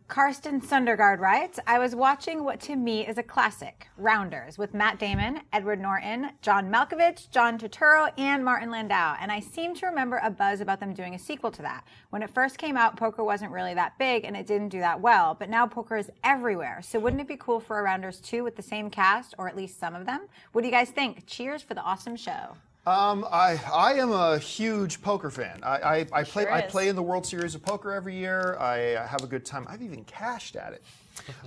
Karsten Søndergaard writes, I was watching what to me is a classic, Rounders, with Matt Damon, Edward Norton, John Malkovich, John Turturro, and Martin Landau, and I seem to remember a buzz about them doing a sequel to that. When it first came out, poker wasn't really that big, and it didn't do that well, but now poker is everywhere, so wouldn't it be cool for a Rounders 2 with the same cast, or at least some of them? What do you guys think? Cheers for the awesome show. I am a huge poker fan. I play in the World Series of Poker every year. I have a good time. I've even cashed at it.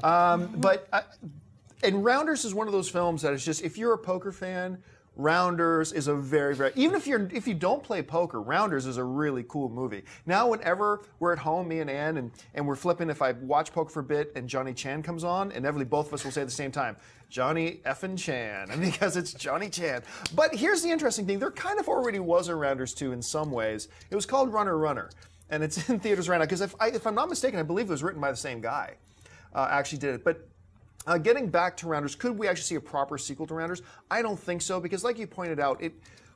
And Rounders is one of those films that is just, if you're a poker fan, Rounders is a very, even if you don't play poker, Rounders is a really cool movie. Now, whenever we're at home, me and Ann, and we're flipping, if I watch poker for a bit and Johnny Chan comes on, inevitably both of us will say at the same time, Johnny effing Chan, and because it's Johnny Chan. But here's the interesting thing. There kind of already was a Rounders 2 in some ways. It was called Runner Runner, and it's in theaters right now. Because if I'm not mistaken, I believe it was written by the same guy. Actually did it. But getting back to Rounders, could we actually see a proper sequel to Rounders? I don't think so, because like you pointed out, it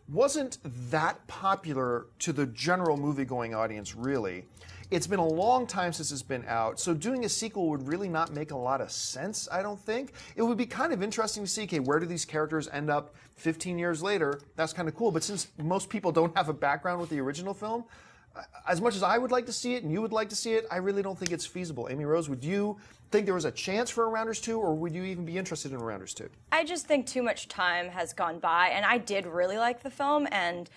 wasn't that popular to the general movie-going audience, really. It's been a long time since it's been out, so doing a sequel would really not make a lot of sense, I don't think. It would be kind of interesting to see, okay, where do these characters end up 15 years later? That's kind of cool, but since most people don't have a background with the original film, as much as I would like to see it and you would like to see it, I really don't think it's feasible. Amy Rose, would you think there was a chance for a Rounders 2, or would you even be interested in a Rounders 2? I just think too much time has gone by, and I did really like the film, and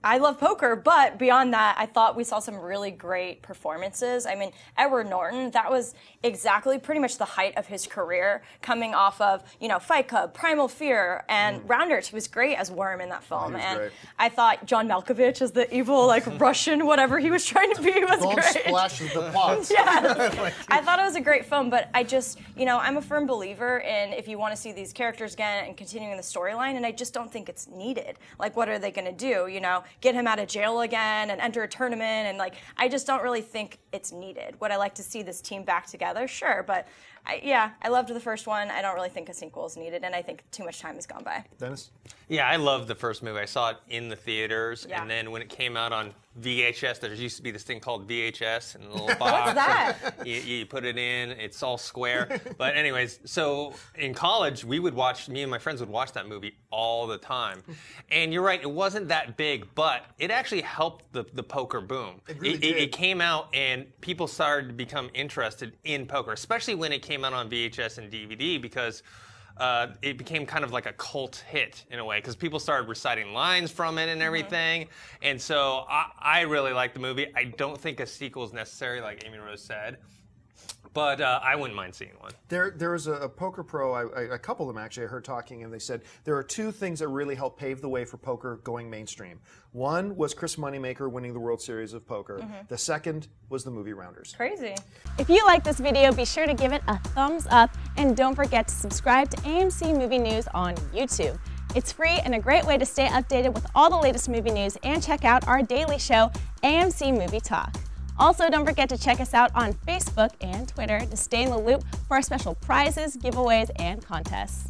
I love poker, but beyond that, I thought we saw some really great performances. I mean, Edward Norton, that was exactly pretty much the height of his career, coming off of, Fight Club, Primal Fear, and Rounders. He was great as Worm in that film. And great. I thought John Malkovich as the evil, Russian, whatever he was trying to be, was Don't great. Splash the pots. Yeah. I thought it was a great film, but I just, I'm a firm believer in if you want to see these characters again and continuing the storyline, and I just don't think it's needed. What are they going to do, get him out of jail again and enter a tournament, and I just don't really think it's needed. Would I like to see this team back together? Sure, but I loved the first one. I don't really think a sequel is needed, and I think too much time has gone by. Dennis? Yeah, I loved the first movie. I saw it in the theaters, and then when it came out on VHS, there used to be this thing called VHS in a little box. What's that? You put it in, it's all square. But anyways, so in college, me and my friends would watch that movie all the time. And you're right, it wasn't that big, but it actually helped the poker boom. It really did. It came out, and people started to become interested in poker, especially when it came out on VHS and DVD, because it became kind of like a cult hit in a way, because people started reciting lines from it and everything. And so I really like the movie. I don't think a sequel is necessary, like Amy Rose said. But I wouldn't mind seeing one. There was a poker pro, a couple of them actually, I heard talking, and they said there are two things that really helped pave the way for poker going mainstream. One was Chris Moneymaker winning the World Series of Poker. The second was the movie Rounders. Crazy. If you like this video, be sure to give it a thumbs up, and don't forget to subscribe to AMC Movie News on YouTube. It's free and a great way to stay updated with all the latest movie news, and check out our daily show, AMC Movie Talk. Also, don't forget to check us out on Facebook and Twitter to stay in the loop for our special prizes, giveaways, and contests.